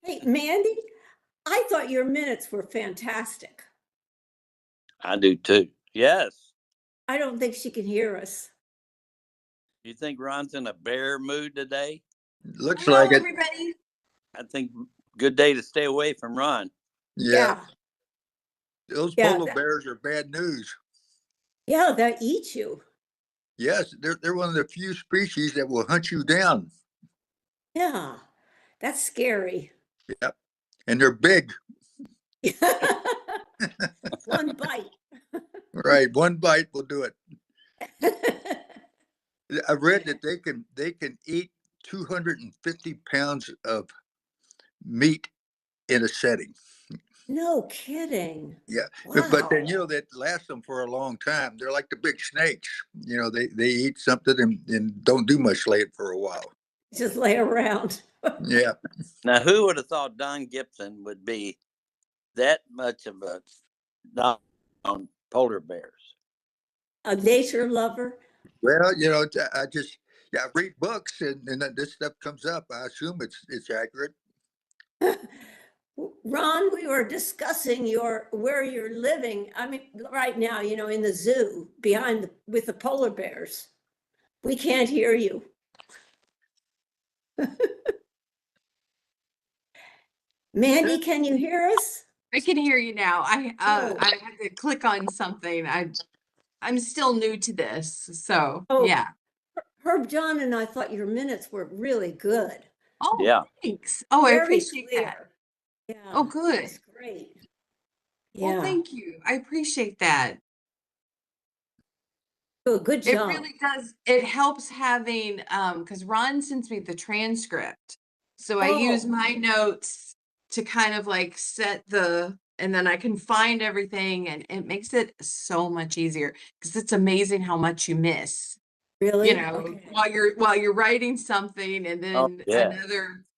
Hey, Mandy, I thought your minutes were fantastic. I do too. Yes. I don't think she can hear us. You think Ron's in a bear mood today? Looks Hello, like it. everybody. I think good day to stay away from Ron. Yeah, those Yeah, polar bears are bad news. yeah, they'll eat you. Yes, they're one of the few species that will hunt you down. Yeah, that's scary. Yep, and they're big. One bite. Right, one bite will do it. I read that they can eat 250 pounds of meat in a setting. No kidding. Yeah, Wow. but then that lasts them for a long time. They're like the big snakes. They eat something and don't do much later for a while. Just lay around. Yeah. Now, who would have thought Don Gibson would be that much of a dog on polar bears? A nature lover. Well, I read books and then this stuff comes up. I assume it's accurate. Ron, we were discussing where you're living. I mean, right now, in the zoo with the polar bears. We can't hear you. Mandy, can you hear us? I can hear you now. I had to click on something. I'm still new to this, so yeah. Herb, John, and I thought your minutes were really good. Oh, yeah. Thanks. Oh, I appreciate that. Yeah. Oh, good. That's great. Yeah. Well, thank you. I appreciate that. Oh, good job. It really does. It helps having because Ron sends me the transcript, so I use my notes to kind of like and then I can find everything, and it makes it so much easier because it's amazing how much you miss. Really? While you're writing something, and then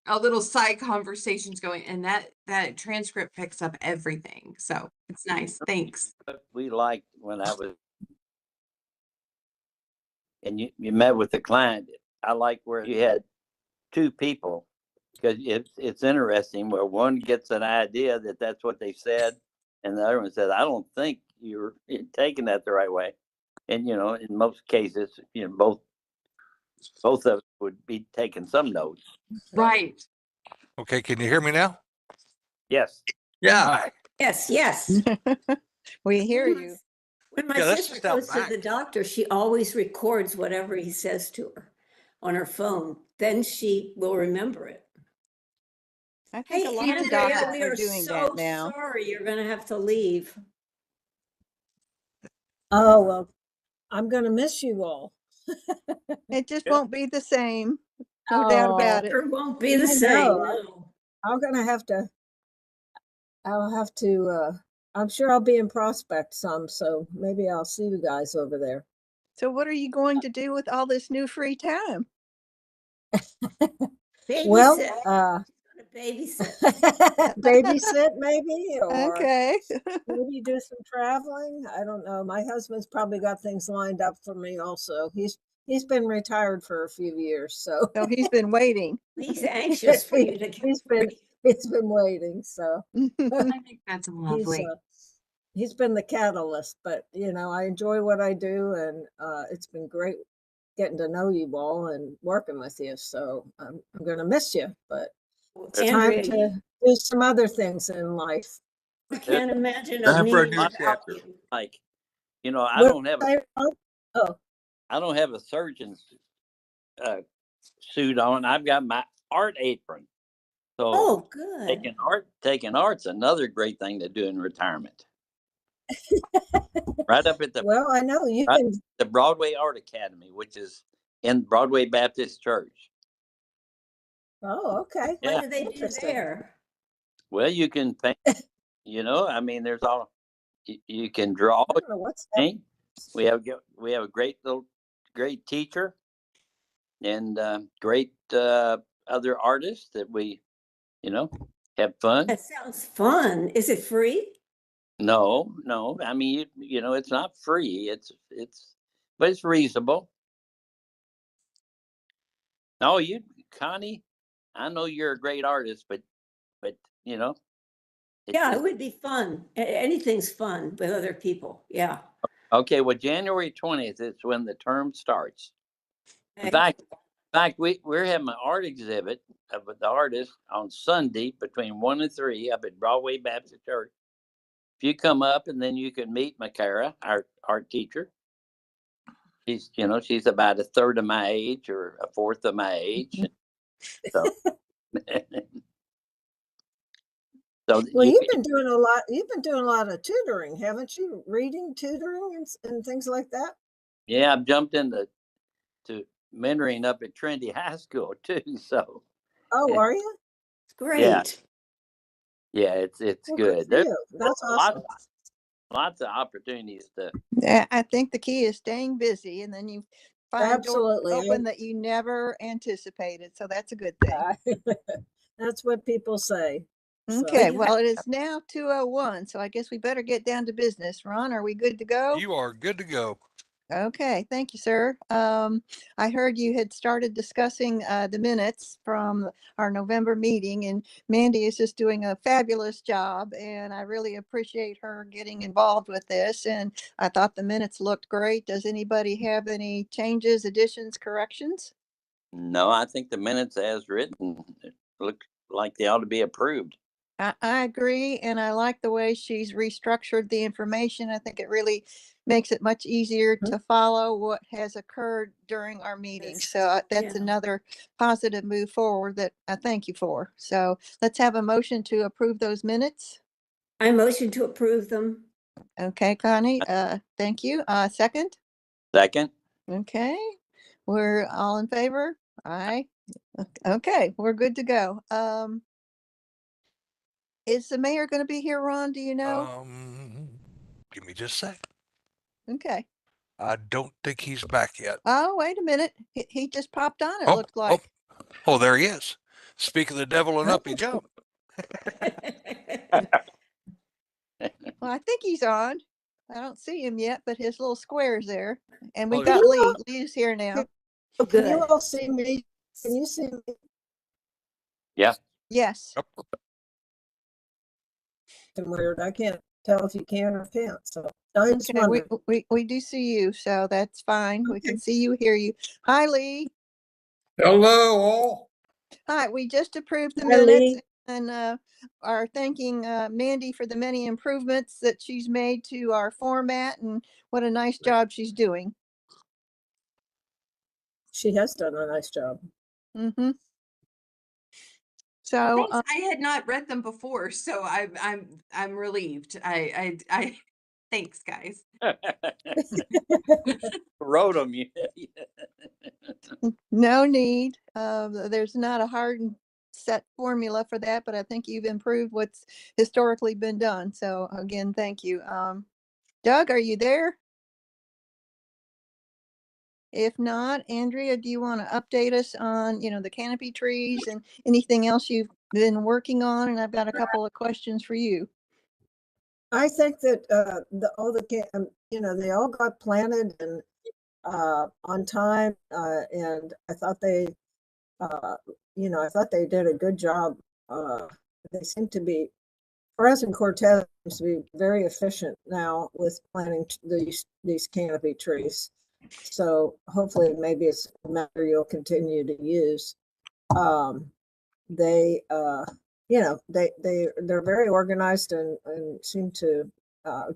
a little side conversation's going, and that transcript picks up everything. So it's nice. Thanks. We liked when I was, and you met with the client. I like where you had two people, because it's interesting where one gets an idea that that's what they said, and the other one says, I don't think you're taking that the right way. And in most cases, both of us would be taking some notes. Right. Okay, can you hear me now? Yes. Yeah. Hi. Yes. We hear you. When my sister goes to the doctor, she always records whatever he says to her on her phone. Then she will remember it. I think a lot of Andrea, doctors we are are doing so that now. sorry you're going to have to leave. Oh, well, I'm going to miss you all. It just won't be the same. No doubt about it. It won't be the same. No. I'll have to, I'm sure I'll be in Prospect some, so maybe I'll see you guys over there. So what are you going to do with all this new free time? Well, babysit. Babysit maybe, or okay. maybe do some traveling. I don't know. My husband's probably got things lined up for me also. He's been retired for a few years, so he's been waiting. He's anxious for you to get He's been waiting, so I think that's lovely. He's been the catalyst, but I enjoy what I do, and it's been great getting to know you all and working with you. So I'm going to miss you, but it's time to do some other things in life. I can't imagine Time for a me new without chapter. you. Like, I don't have a surgeon's suit on. I've got my art apron. So good. Taking art's another great thing to do in retirement. Right up at I know you can the Broadway Art Academy, which is in Broadway Baptist Church. Oh, okay. What do they do there? Well, you can paint. There's all you can draw. Paint. We have a great teacher and great other artists that we have fun. That sounds fun. Is it free? No. I mean, it's not free. But it's reasonable. No, Connie, I know you're a great artist, but but you know. Yeah, it would be fun. Anything's fun with other people. Yeah. Okay, well, January 20th is when the term starts. In Okay. fact, we're having an art exhibit with the artist on Sunday between 1 and 3 up at Broadway Baptist Church. If you come up, and then you can meet Makara, our art teacher. She's about a third of my age or a fourth of my age. So, so Well, you've been doing a lot. You've been doing a lot of tutoring, haven't you? Reading, tutoring, and things like that. yeah, I've jumped into mentoring up at Trinity High School too. So, Oh, are you? Great. yeah, it's Well, good. for There's you. That's awesome. lots of opportunities to. Yeah, I think the key is staying busy, and then you find doors Absolutely. open that you never anticipated. So that's a good thing. That's what people say. So, Okay, you well, it is now 2:01, so I guess we better get down to business. Ron, are we good to go? You are good to go. Okay, thank you, sir. I heard you had started discussing the minutes from our November meeting, and Mandy is just doing a fabulous job, and I really appreciate her getting involved with this. And I thought the minutes looked great. Does anybody have any changes, additions, corrections? No, I think the minutes as written look like they ought to be approved. I agree, and I like the way she's restructured the information. I think it really makes it much easier to follow what has occurred during our meetings. So that's Yeah. another positive move forward that I thank you for. So let's have a motion to approve those minutes. I motion to approve them. Okay, Connie, thank you. Second? Second, Okay, we're all in favor? Aye. Okay, we're good to go. Is the mayor going to be here, Ron? Do you know? Give me just a sec. Okay. I don't think he's back yet. Oh, wait a minute. He just popped on, it Oh, looked like. oh, there he is. Speak of the devil and up he jumped. Well, I think he's on. I don't see him yet, but his little square's there. And we've Oh, got you Lee. all- Lee's here now. Oh, can you good. all see me? Can you see me? yeah. Yes. Yep. Weird. I can't tell if you can or can't. So I just Okay, wondered. we do see you, so that's fine. We can see you, hear you. Hi, Lee. Hello, all. Hi, we just approved the Hi, minutes Lee. and are thanking Mandy for the many improvements that she's made to our format, and what a nice job she's doing. She has done a nice job. Mm-hmm. So, Thanks. I had not read them before, so I'm relieved. I thanks, guys. Wrote them. no need. There's not a hard and set formula for that, but I think you've improved what's historically been done. So again, thank you. Doug, are you there? If not, Andrea, do you want to update us on, the canopy trees and anything else you've been working on? And I've got a couple of questions for you. I think that they all got planted and on time, and I thought they did a good job. They seem to be President Cortez seems to be very efficient now with planting these canopy trees. So hopefully, maybe it's a matter you'll continue to use. They they're very organized and seem to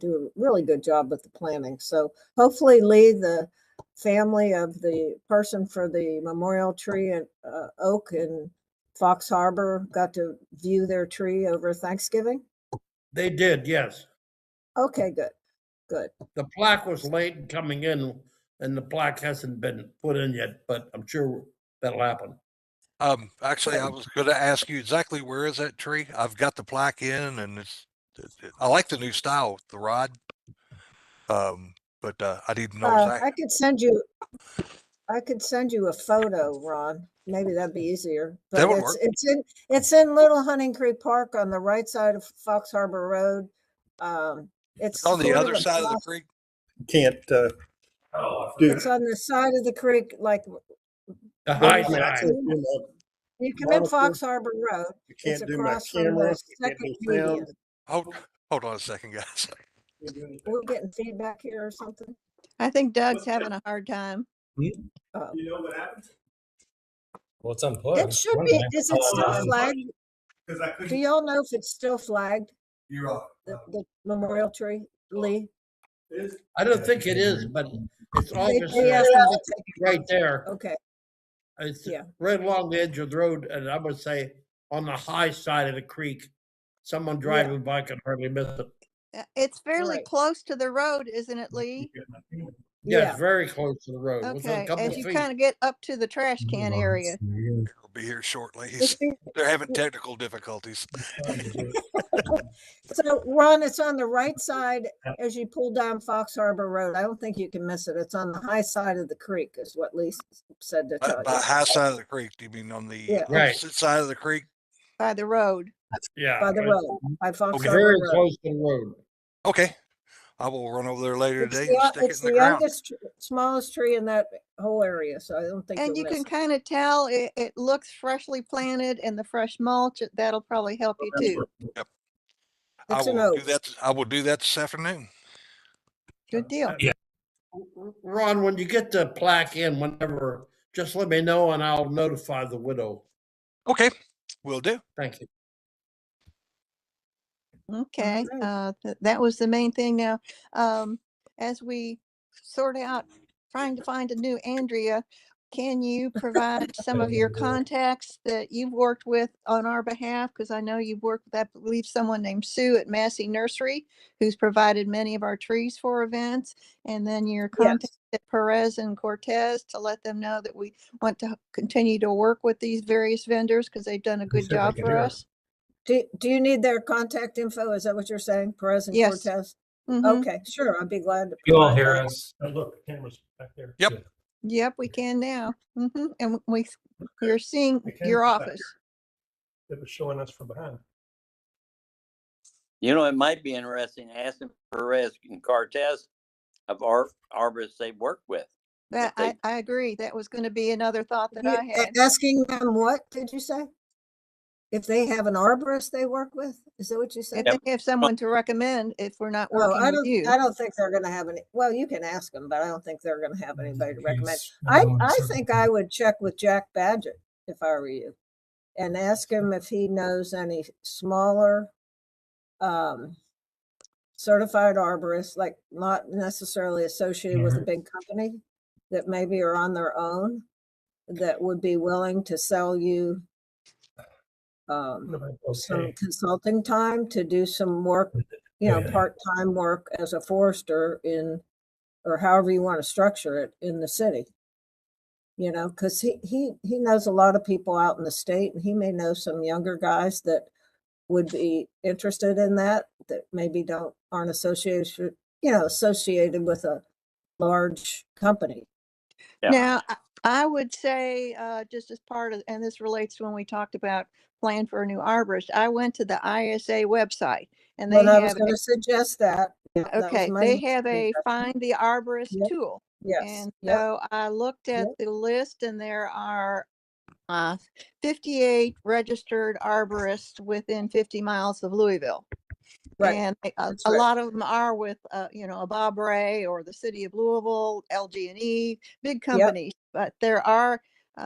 do a really good job with the planning. So hopefully, Lee, the family of the person for the memorial tree at Oak in Fox Harbor got to view their tree over Thanksgiving. They did, yes. Okay, good. The plaque was late in coming in, and the plaque hasn't been put in yet, but I'm sure that'll happen. Actually, I was going to ask you exactly where is that tree? I've got the plaque in, and I like the new style with the rod. But I didn't know I could send you a photo, Ron. Maybe that'd be easier. But That would work. it's in Little Hunting Creek Park on the right side of Fox Harbor Road. It's on the sort of other side of the across- creek. Can't do It's on the side of the creek, like the high There's side. two- You come in Fox Harbor Road, You it's can't do my across from camera. the You can't second do sound. median. Hold on a second, guys. We're getting feedback here or something. I think Doug's having a hard time. Oh. You know what happened? Well, it's unplugged. It should be, is it still flagged? Because I Do couldn't. y'all know if it's still flagged, You're off. the memorial tree, Lee? I don't think it is, but it's They obviously asked them to take it right there. Okay, It's yeah. right along the edge of the road, and I would say on the high side of the creek. Someone driving by can hardly miss it. It's fairly Right. close to the road, isn't it, Lee? Yeah, Yeah. it's very close to the road, within a Okay, couple as of you feet. kind of get up to the trash can area. He'll be here shortly. They're having technical difficulties. So Ron, it's on the right side as you pull down Fox Harbor Road. I don't think you can miss it. It's on the high side of the creek is what Lee said to tell By you. high side of the creek, do you mean on the Yeah. Right. opposite side of the creek? By the road. Yeah. By the road, by Fox Okay. Harbor Very Road. close to the road. Okay. I will run over there later It's today the, and stick it it's in the the ground. youngest, smallest tree in that whole area, so I don't think And you'll you miss can it. kind of tell it looks freshly planted, and the fresh mulch, that'll probably help you too. Yep. It's an oak. I will do that this afternoon. Good deal. Ron, when you get the plaque in, whenever, just let me know and I'll notify the widow. Okay. Will do. Thank you. Okay, All that was the main thing. Now, as we sort out trying to find a new Andrea, can you provide some of your contacts that you've worked with on our behalf? Because I know you've worked with, I believe, someone named Sue at Massey Nursery, who's provided many of our trees for events. And then your contact at Perez and Cortez to let them know that we want to continue to work with these various vendors because they've done a good job for us. Do you need their contact info? Is that what you're saying? Perez and Yes. Cortez? Mhm. Okay, sure. I'd be glad to. You all provide hear that. us? Oh, look, the camera's back there. Yep. Good. Yep, we can now. And we're seeing The camera's your back office. there. It was showing us from behind. You know, it might be interesting asking Perez and Cortez of arborists they work with. That If I agree. That was going to be another thought that I had. Asking them what, did you say? If they have an arborist they work with? Is that what you said? If they have someone to recommend, if we're not Oh, working with you. I don't think they're gonna have any, well, you can ask them, but I don't think they're gonna have anybody to recommend. Please, I think I would check with Jack Badgett if I were you. And ask him if he knows any smaller certified arborists, like not necessarily associated with a big company, that maybe are on their own, that would be willing to sell you some consulting time to do some work, part-time work as a forester in, or however you want to structure it, in the city. Because he knows a lot of people out in the state, and he may know some younger guys that would be interested in that maybe aren't associated with a large company. Yeah. Now, I would say, just as part of, and this relates to when we talked about plan for a new arborist, I went to the ISA website and they But I was have, going to suggest that. Yeah, that was okay, my they next have a suggestion. Find the Arborist Yep. tool. Yes. And Yep. so I looked at Yep. the list and there are 58 registered arborists within 50 miles of Louisville. Right. And a That's right. lot of them are with, a Bob Ray or the city of Louisville, LG&E, big companies. But there are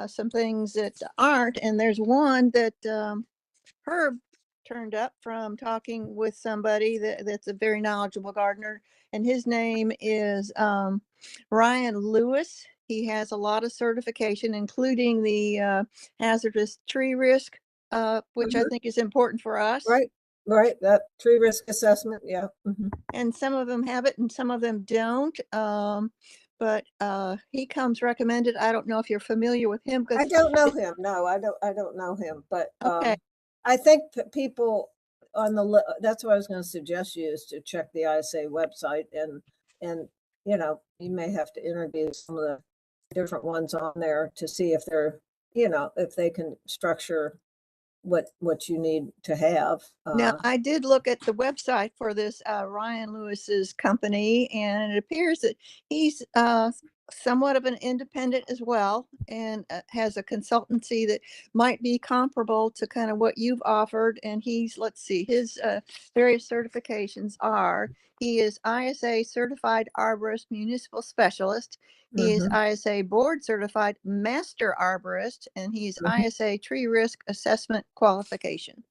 some things that aren't. And there's one that Herb turned up from talking with somebody that's a very knowledgeable gardener. And his name is Ryan Lewis. He has a lot of certification, including the hazardous tree risk, which I think is important for us. Right. That tree risk assessment. Yeah. Mhm. And some of them have it and some of them don't. But he comes recommended. I don't know if you're familiar with him. I don't know him. No, I don't know him. But Okay. I think people on that's what I was going to suggest you is to check the ISA website and you may have to interview some of the different ones on there to see if they're, if they can structure what you need to have. Now, I did look at the website for this Ryan Lewis's company, and it appears that he's somewhat of an independent as well, and has a consultancy that might be comparable to kind of what you've offered. And he's, let's see, his various certifications are, he is ISA certified arborist municipal specialist. He is ISA board certified master arborist, and he's ISA tree risk assessment qualification.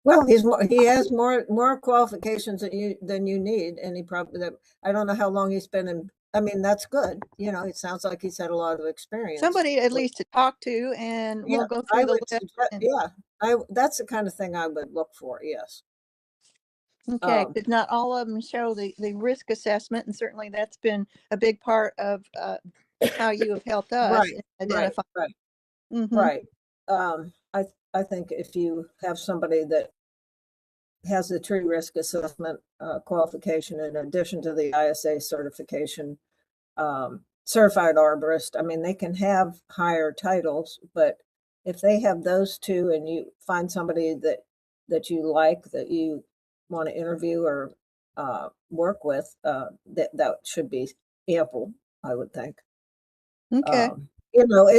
Well, he has more qualifications than you need, and he probably, that, I don't know how long he's been in. I mean, that's good. You know, it sounds like he's had a lot of experience. Somebody at least to talk to, and we'll go through the list. That's the kind of thing I would look for. Yes. Okay, because not all of them show the risk assessment, and certainly that's been a big part of how you have helped us identify. Right. I think if you have somebody that has the tree risk assessment qualification in addition to the ISA certification, certified arborist, I mean, they can have higher titles, but if they have those two and you find somebody that you like, that you want to interview or work with, that should be ample, I would think. Okay. You know,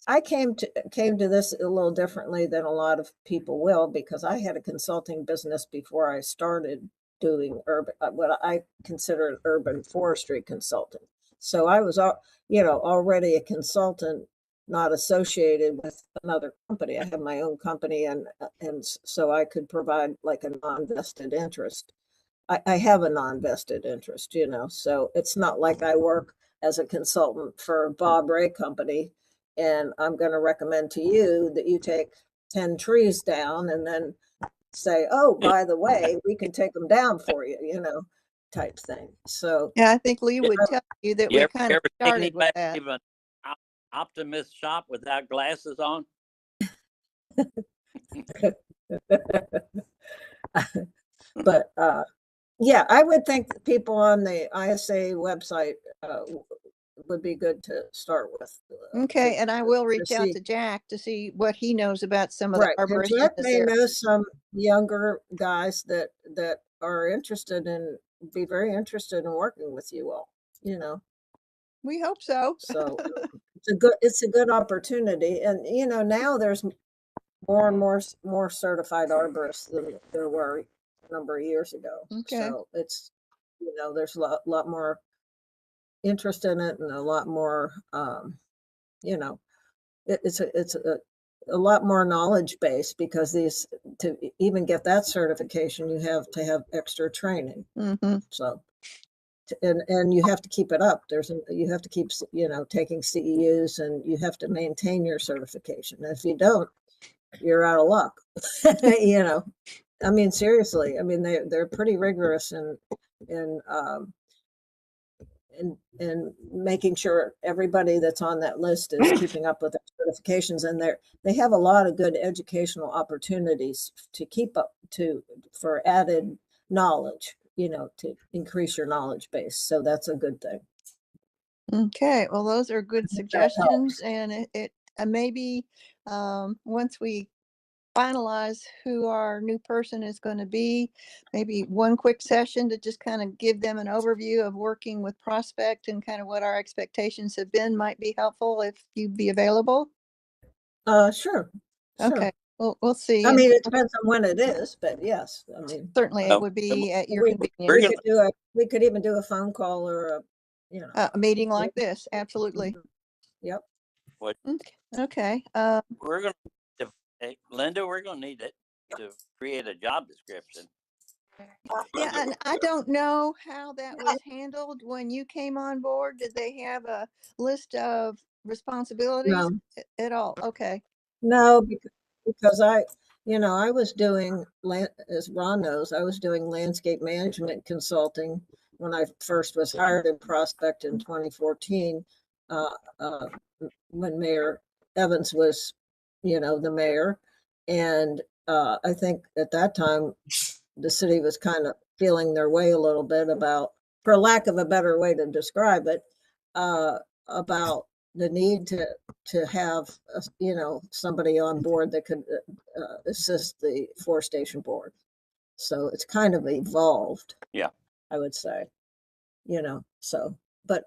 I came to this a little differently than a lot of people will, because I had a consulting business before I started doing what I consider urban forestry consulting. So I was, already a consultant, not associated with another company. I had my own company, and so I could provide like a non-vested interest. I have a non-vested interest, so it's not like I work as a consultant for Bob Ray Company, and I'm going to recommend to you that you take 10 trees down and then say, oh, by the way, we can take them down for you, type thing. So yeah, I think Lee would tell you that we kind of started with that. Even optimist shop without glasses on? but yeah, I would think people on the ISA website would be good to start with. Okay, and I will reach out to Jack to see what he knows about some of the arborists. Jack may know some younger guys that are be very interested in working with you all. We hope so. So it's a good opportunity, and now there's more and more certified arborists than there were a number of years ago. Okay. So it's there's a lot more interest in it, and a lot more it's a lot more knowledge base, because to even get that certification, you have to have extra training. So and you have to keep it up. You have to keep taking CEUs, and you have to maintain your certification. If you don't, you're out of luck. I mean, seriously, I mean, they're pretty rigorous in making sure everybody that's on that list is keeping up with their certifications, and they have a lot of good educational opportunities to keep up for added knowledge, to increase your knowledge base. So that's a good thing. Okay, well, those are good suggestions, and it maybe once we finalize who our new person is going to be, maybe one quick session to just kind of give them an overview of working with Prospect and kind of what our expectations have been might be helpful, if you'd be available. Sure. Okay, we'll see. I mean, it depends on when it is, but yes, I mean, certainly it would be at your convenience. We could even do a phone call or a meeting like this. Absolutely. Yep. What? Okay. We're going to, Linda, we're going to need it to create a job description. Yeah, and I don't know how that was handled when you came on board. Did they have a list of responsibilities at all? Okay. No, because I was doing, as Ron knows, I was doing landscape management consulting when I first was hired in Prospect in 2014, when Mayor Evans was, the mayor. And I think at that time, the city was kind of feeling their way a little bit about, for lack of a better way to describe it, about the need to have somebody on board that could assist the Forestation board. So it's kind of evolved. Yeah, I would say, so, but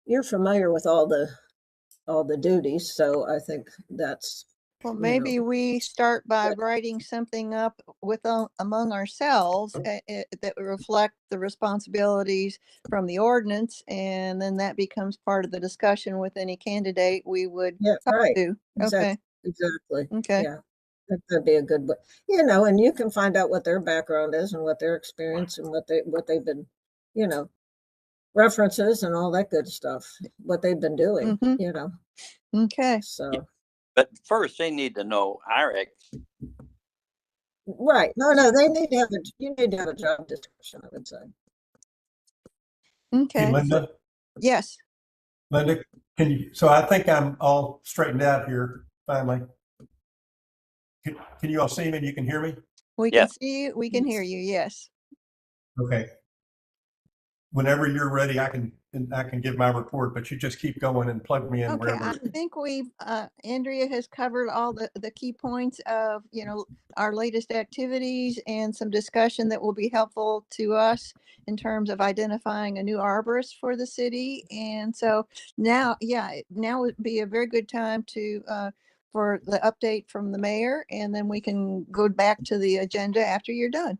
you're familiar with all the duties, so I think that's, Well, you maybe know, we start by writing something up with among ourselves that would reflect the responsibilities from the ordinance, and then that becomes part of the discussion with any candidate we would yeah, talk right. to. Okay, Exactly. okay. Yeah. That'd be a good way, you know, and you can find out what their background is and what their experience and what they've been, you know, references and all that good stuff, what they've been doing, Mhm. you know, Okay. so. But first, they need to know our Right. No, they need to have you need to have a job description, I would say. Hey, Okay. Linda, Yes, Linda, so I think I'm all straightened out here finally. Can you all see me and you can hear me? we can Yes. see you. We can hear you. Yes. Okay. Whenever you're ready, I can give my report, but you just keep going and plug me in Okay, wherever. I think Andrea has covered all the key points of, our latest activities and some discussion that will be helpful to us in terms of identifying a new arborist for the city. And so now, now would be a very good time for the update from the mayor, and then we can go back to the agenda after you're done.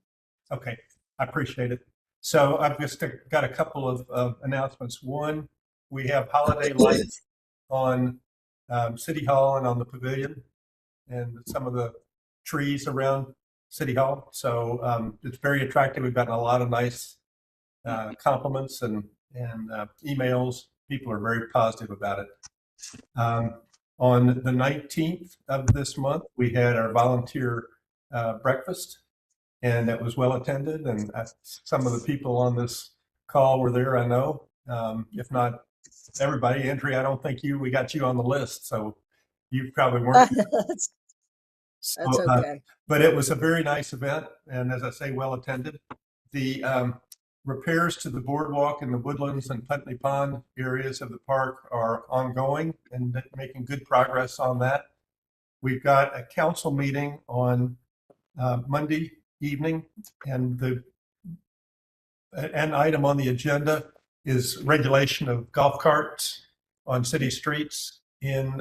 Okay, I appreciate it. So I've just got a couple of announcements. One, we have holiday lights on City Hall and on the pavilion and some of the trees around City Hall. So it's very attractive. We've gotten a lot of nice compliments and emails. People are very positive about it. On the 19th of this month, we had our volunteer breakfast, and it was well attended. And some of the people on this call were there, I know. If not everybody, Andrea, I don't think we got you on the list, so you probably weren't. That's okay. But it was a very nice event, and as I say, well attended. The repairs to the boardwalk in the Woodlands and Putney Pond areas of the park are ongoing and making good progress on that. We've got a council meeting on Monday evening, and an item on the agenda is regulation of golf carts on city streets in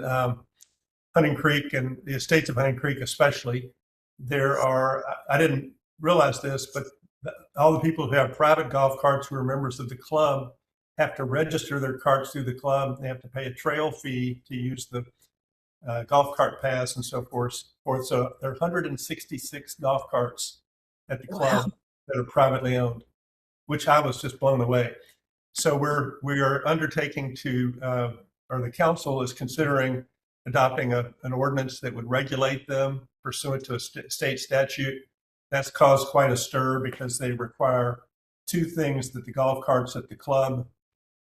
Hunting Creek and the estates of Hunting Creek especially. I didn't realize this, but all the people who have private golf carts who are members of the club have to register their carts through the club. They have to pay a trail fee to use the golf cart pass and so forth. So there are 166 golf carts at the club that are privately owned, which I was just blown away. So we are undertaking or the council is considering adopting an ordinance that would regulate them pursuant to a state statute. That's caused quite a stir because they require two things that the golf carts at the club,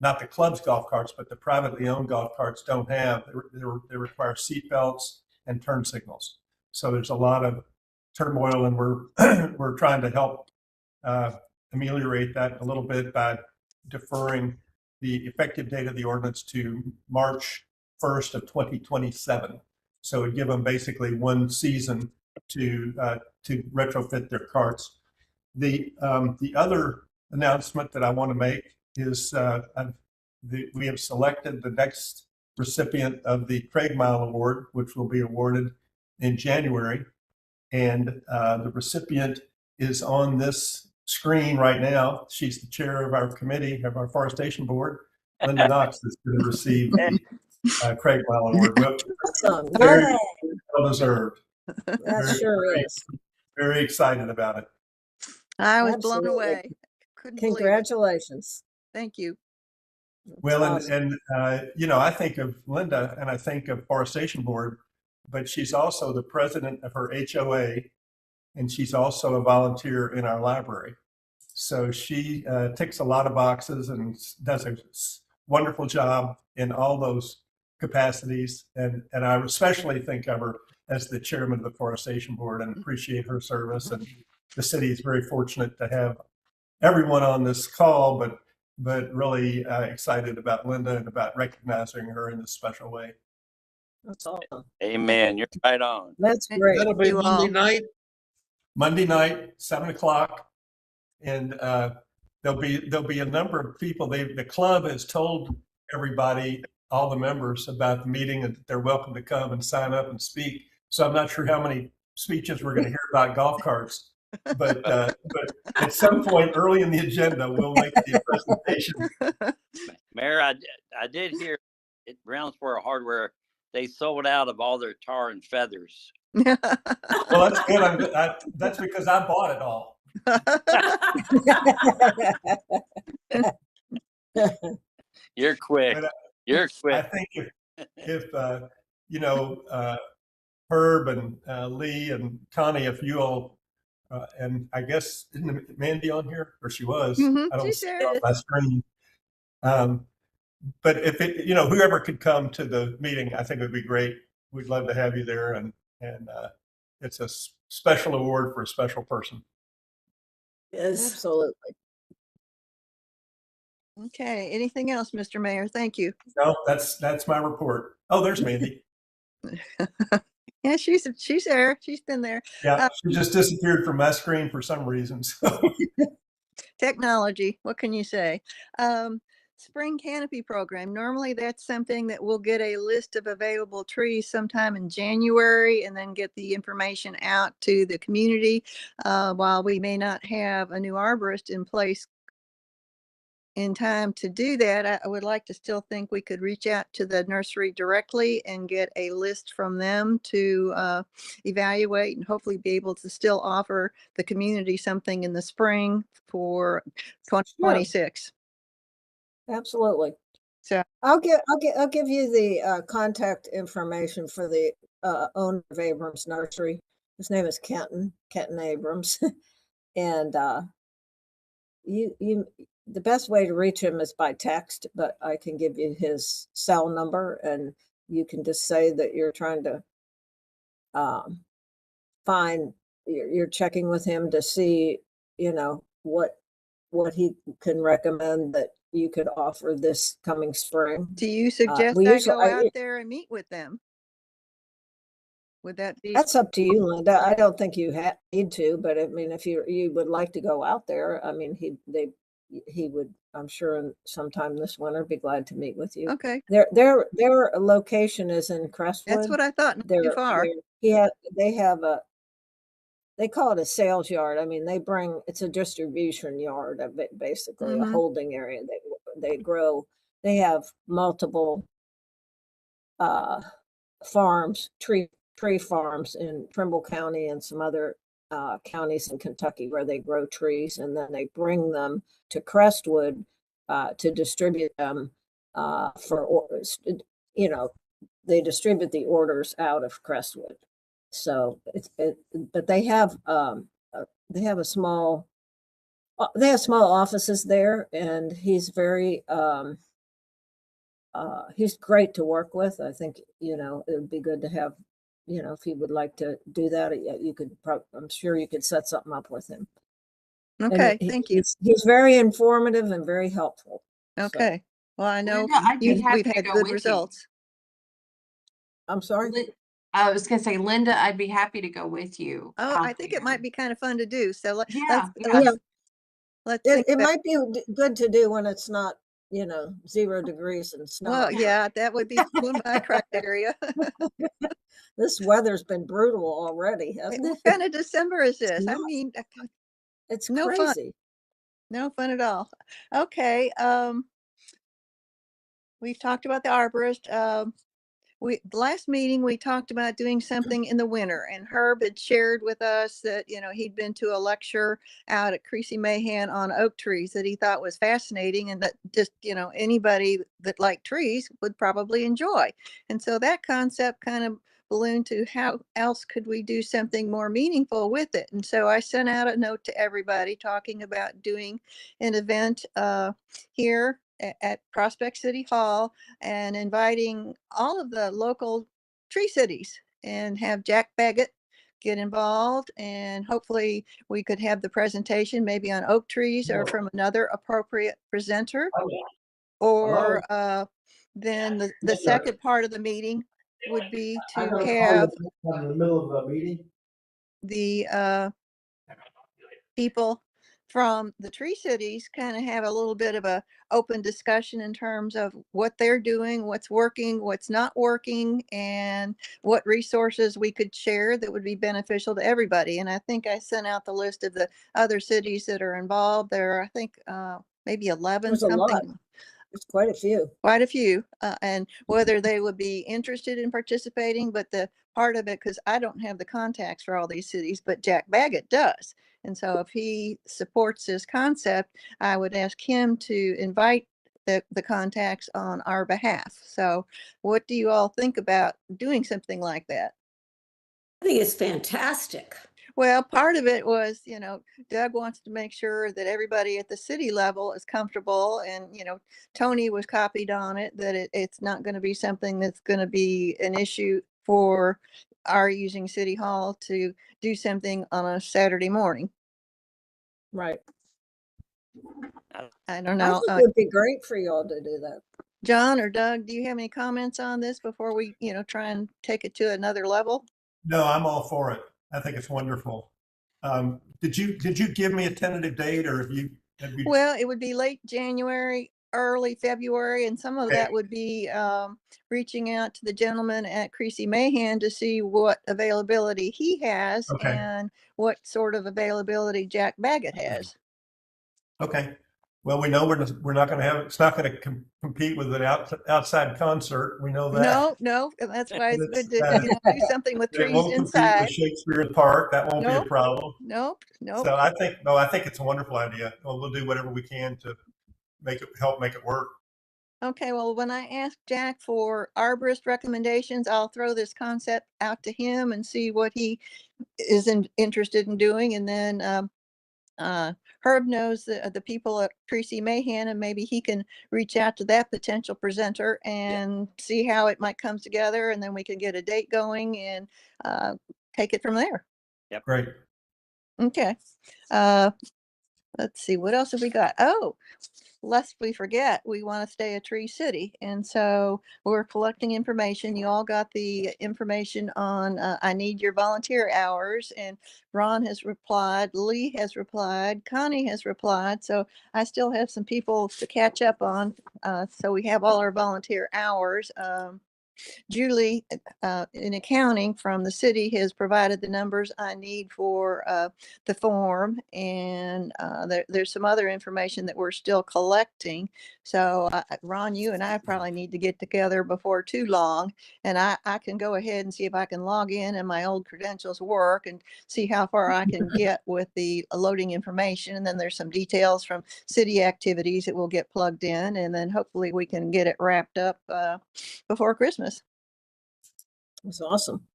not the club's golf carts, but the privately owned golf carts don't have. They require seat belts and turn signals. So there's a lot of turmoil, and we're trying to help ameliorate that a little bit by deferring the effective date of the ordinance to March 1st of 2027. So it give them basically one season to retrofit their carts. The other announcement that I want to make is we have selected the next recipient of the Craig Mile Award, which will be awarded in January. And the recipient is on this screen right now. She's the chair of our committee, of our Forestation Board. Linda Knox is going to receive the Craig Mile Award. Awesome. Very Yay. well deserved. That sure is. Very excited about it. I was blown Absolutely. away. Couldn't believe it. Congratulations. Thank you. Well, Awesome. and I think of Linda and I think of Forestation Board, but she's also the president of her HOA, and she's also a volunteer in our library. So she ticks a lot of boxes and does a wonderful job in all those capacities. And I especially think of her as the chairman of the Forestation Board and appreciate her service. And the city is very fortunate to have everyone on this call, but really excited about Linda and about recognizing her in this special way. That's awesome. Amen. You're right on. That's great. That'll be Monday night. Monday night, 7:00, and there'll be a number of people. The club has told everybody, all the members, about the meeting and that they're welcome to come and sign up and speak. So I'm not sure how many speeches we're going to hear about golf carts, but at some point early in the agenda, we'll make the presentation. Mayor, I did hear at Brownsboro Hardware, they sold out of all their tar and feathers. Well, that's good. That's because I bought it all. You're quick. But You're quick. I think if you know, Herb and Lee and Connie, if you all, and I guess, isn't Mandy on here? Or she was. I don't she's see there. it on my screen. But if it, you know, whoever could come to the meeting, I think it would be great. We'd love to have you there. And it's a special award for a special person. Yes. Absolutely. Okay, anything else, Mr. Mayor? Thank you. No, that's my report. Oh, there's Mandy. Yeah, she's there. She's been there. Yeah, she just disappeared from my screen for some reason. So. Technology, what can you say? Spring canopy program. Normally that's something that we'll get a list of available trees sometime in January and then get the information out to the community. While we may not have a new arborist in place in time to do that, I would like to still think we could reach out to the nursery directly and get a list from them to evaluate and hopefully be able to still offer the community something in the spring for 2026. Absolutely. So I'll give you the contact information for the owner of Abrams Nursery. His name is Kenton Abrams, and the best way to reach him is by text, but I can give you his cell number, and you can just say that you're trying to find. You're checking with him to see, you know, what he can recommend that you could offer this coming spring. do you suggest I go out there and meet with them? Would that be? That's up to you, Linda. I don't think you need to, but I mean, if you would like to go out there, I mean, he would, I'm sure, sometime this winter be glad to meet with you. Okay. Their location is in Crestwood. That's what I thought. Not too far. They call it a sales yard. I mean, it's a distribution yard, basically a holding area. They grow. They have multiple farms, tree farms in Trimble County and some other counties in Kentucky where they grow trees, and then they bring them to Crestwood to distribute them for orders. You know, they distribute the orders out of Crestwood. So but they have small offices there, and he's very he's great to work with. I think, you know, it would be good to have, you know, if he would like to do that, you could I'm sure you could set something up with him. Okay, thank you. He's very informative and very helpful. Okay. So. Well, I know we've had good results. I'm sorry? I was going to say, Linda, I'd be happy to go with you. Oh, I think it might be kind of fun to do. So let's it might be good to do when it's not, you know, 0 degrees and snow. Well, yeah, that would be one of my criteria. This weather's been brutal already, hasn't it? What kind of December is this? I mean, it's no crazy. Fun. No fun at all. Okay. We've talked about the arborist. The last meeting we talked about doing something in the winter, and Herb had shared with us that, you know, he'd been to a lecture out at Creasy Mahan on oak trees that he thought was fascinating, and that just, you know, anybody that liked trees would probably enjoy. And so that concept kind of ballooned to how else could we do something more meaningful with it. And so I sent out a note to everybody talking about doing an event here at Prospect City Hall and inviting all of the local tree cities and have Jack Baggett get involved, and hopefully we could have the presentation maybe on oak trees or from another appropriate presenter. Or then the second part of the meeting would be to have in the middle of a meeting. the people from the tree cities kind of have a little bit of a open discussion in terms of what they're doing, what's working, what's not working, and what resources we could share that would be beneficial to everybody. And I think I sent out the list of the other cities that are involved. There are, I think, maybe 11 There's a lot. something. It's quite a few. Quite a few, and whether they would be interested in participating, but the part of it, because I don't have the contacts for all these cities, but Jack Baggett does. And so if he supports this concept, I would ask him to invite the contacts on our behalf. So what do you all think about doing something like that? I think it's fantastic. Well, part of it was, Doug wants to make sure that everybody at the city level is comfortable, and, Tony was copied on it, that it's not going to be something that's going to be an issue for our using City Hall to do something on a Saturday morning. Right. I don't I know. think it would be great for y'all to do that. John or Doug, do you have any comments on this before we, try and take it to another level? No, I'm all for it. I think it's wonderful. Did you give me a tentative date, or have you? Well, it would be late January, early February, and some of Okay. that would be reaching out to the gentleman at Creasy Mahan to see what availability he has Okay. and what sort of availability Jack Baggett has. Okay. Well, we know we're not going to have, it's not going to compete with an outside concert. We know that. No, and that's why it's good to do something with It trees won't compete inside. with Shakespeare in the Park. That won't be a Nope. problem. Nope. So I think it's a wonderful idea. Well, we'll do whatever we can to help make it work. Okay, well, when I ask Jack for arborist recommendations, I'll throw this concept out to him and see what he is interested in doing. And then Herb knows the people at Creasy Mahan, and maybe he can reach out to that potential presenter and see how it might come together. And then we can get a date going and take it from there. Yep. Great. Okay. Let's see, what else have we got? Oh, lest we forget, we want to stay a tree city. And so we're collecting information. You all got the information on I need your volunteer hours. And Ron has replied, Lee has replied, Connie has replied. So I still have some people to catch up on. So we have all our volunteer hours. Julie in accounting from the city has provided the numbers I need for the form, and there's some other information that we're still collecting. So Ron, you and I probably need to get together before too long, and I can go ahead and see if I can log in and my old credentials work and see how far I can get with the loading information. And then there's some details from city activities that will get plugged in, and then hopefully we can get it wrapped up before Christmas. It's awesome.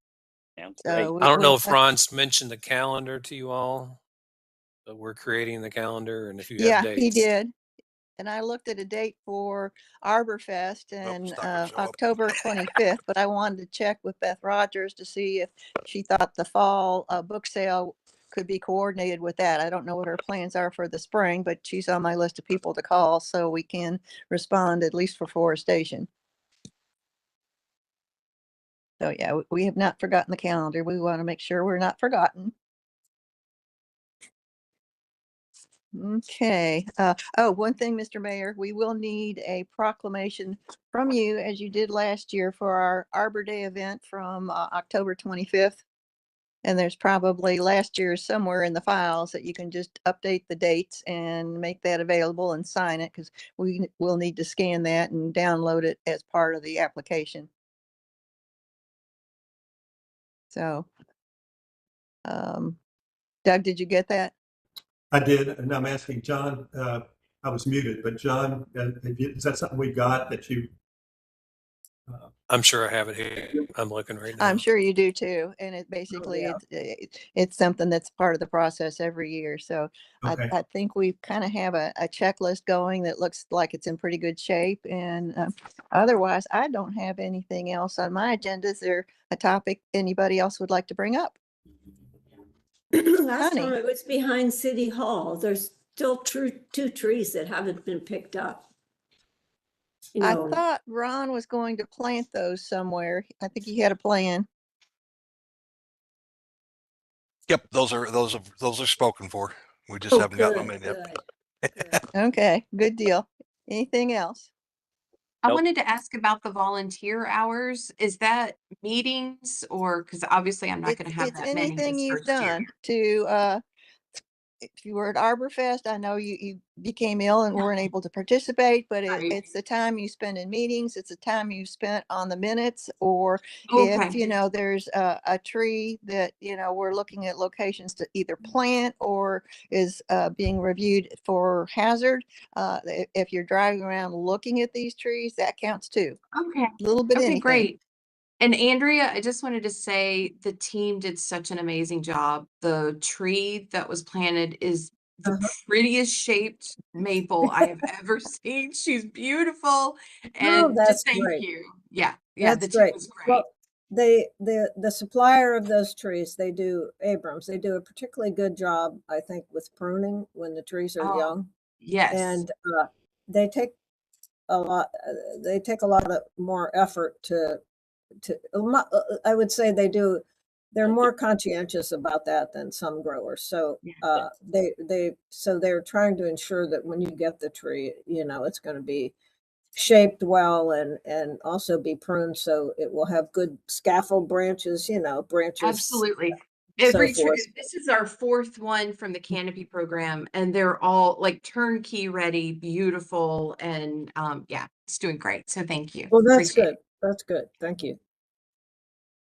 Sounds So great. I don't know if Ron's mentioned the calendar to you all, but we're creating the calendar, and if you have dates. he did. And I looked at a date for Arborfest Well, and it's not gonna show up. October 25th, but I wanted to check with Beth Rogers to see if she thought the fall book sale could be coordinated with that. I don't know what her plans are for the spring, but she's on my list of people to call so we can respond at least for Forestation. So yeah, we have not forgotten the calendar. We want to make sure we're not forgotten. Okay. Oh, one thing, Mr. Mayor, we will need a proclamation from you, as you did last year for our Arbor Day event from October 25th. And there's probably last year's somewhere in the files that you can just update the dates and make that available and sign it, because we will need to scan that and download it as part of the application. So, Doug, did you get that? I did, and I'm asking John. I was muted, but John, is that something we got that you? I'm sure I have it here. I'm looking right now. I'm sure you do too. And it basically, it's something that's part of the process every year. So Okay. I think we kind of have a checklist going that looks like it's in pretty good shape. And otherwise, I don't have anything else on my agenda. Is there a topic anybody else would like to bring up? Last Honey. time it was behind City Hall. There's still two trees that haven't been picked up. You know, I thought Ron was going to plant those somewhere. I think he had a plan. Yep, those are spoken for. We just Oh, haven't gotten good, them in yet. good. Okay, good deal. Anything else? I Nope. wanted to ask about the volunteer hours. Is that meetings or, because obviously I'm not going to have It's that many anything this you've first year. done to, if you were at Arborfest, I know you became ill and weren't able to participate, but Right. it's the time you spend in meetings, it's the time you spent on the minutes, or if, Okay. there's a tree that, we're looking at locations to either plant or is being reviewed for hazard. If you're driving around looking at these trees, that counts too. Okay. A little bit Okay, anything. great. And Andrea, I just wanted to say the team did such an amazing job. The tree that was planted is the Uh-huh. prettiest shaped maple I have ever seen. She's beautiful. Oh, And that's just thank great. you. Yeah. Yeah. That's The team great. was great. Well, the supplier of those trees, they do Abrams. They do a particularly good job, I think, with pruning when the trees are Oh, young, yes. and they take a lot. They take a lot of more effort to. I would say they do. They're more conscientious about that than some growers. So Yeah. they're trying to ensure that when you get the tree, it's going to be shaped well and also be pruned so it will have good scaffold branches, branches, Absolutely. so Every forth. tree, this is our fourth one from the canopy program, and they're all like turnkey ready, beautiful, and yeah, it's doing great. So thank you. Well, that's Appreciate good. That's good. Thank you.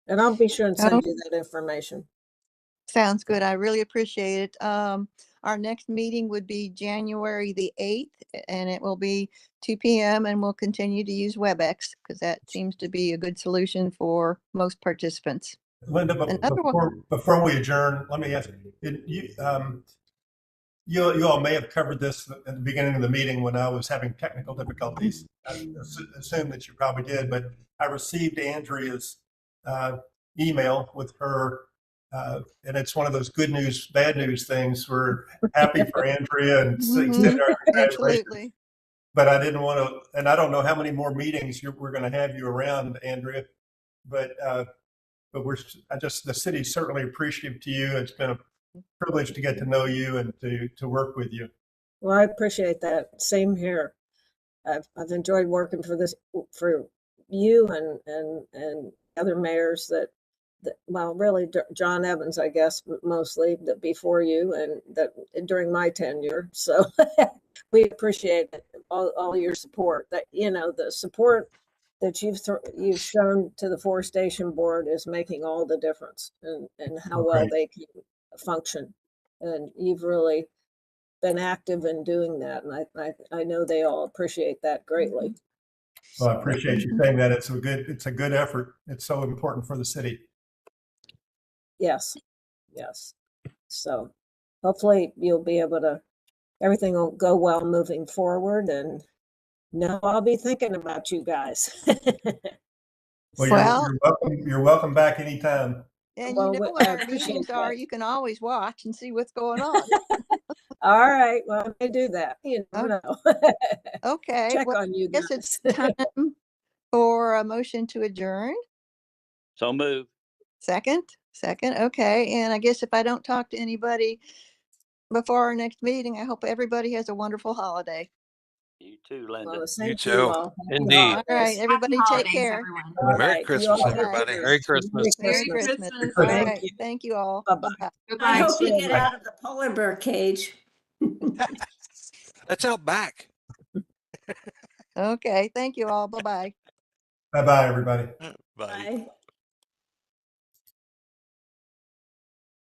And I'll be sure and Oh, send you that information. sounds good. I really appreciate it. Our next meeting would be January the 8th, and it will be 2 p.m. and we'll continue to use WebEx because that seems to be a good solution for most participants. Linda, Another one. before we adjourn, let me ask you all may have covered this at the beginning of the meeting when I was having technical difficulties. I assume that you probably did, but I received Andrea's email with her, and it's one of those good news, bad news things. We're happy for Andrea and extend our congratulations. Absolutely. But I didn't want to, and I don't know how many more meetings we're going to have you around, Andrea, but the city's certainly appreciative to you. It's been a privilege to get to know you and to work with you. Well, I appreciate that. Same here. I've enjoyed working for you and other mayors that well, really John Evans, I guess, mostly that before you and that during my tenure. So we appreciate it, all your support. That the support that you've shown to the Forestation Board is making all the difference and how well they can function. And you've really been active in doing that, and I know they all appreciate that greatly. Well, I appreciate you saying that. It's a good effort. It's so important for the city. Yes. So hopefully you'll be able to. Everything will go well moving forward, and I'll be thinking about you guys. Well, you're welcome back anytime. And Well, what I our appreciate meetings are, that. you can always watch and see what's going on. All right. Well, I may do that. You never know. Okay. Check Well, on you I guess guys. it's time for a motion to adjourn. So move. Second. Okay. And I guess if I don't talk to anybody before our next meeting, I hope everybody has a wonderful holiday. You too, Linda. Well, same You to you too. all. Happy Indeed. All right, holidays. everybody Happy take holidays, care. everyone. All Merry right. You Christmas, all have a everybody. good- Merry Christmas. Merry Christmas. Christmas. Christmas. All Thank right. you. Thank you all. Bye-bye. Bye-bye. I Bye-bye. hope you get Bye. out of the polar bear cage. That's out back. Okay. Thank you all. Bye-bye. Bye-bye, everybody. Bye. Bye.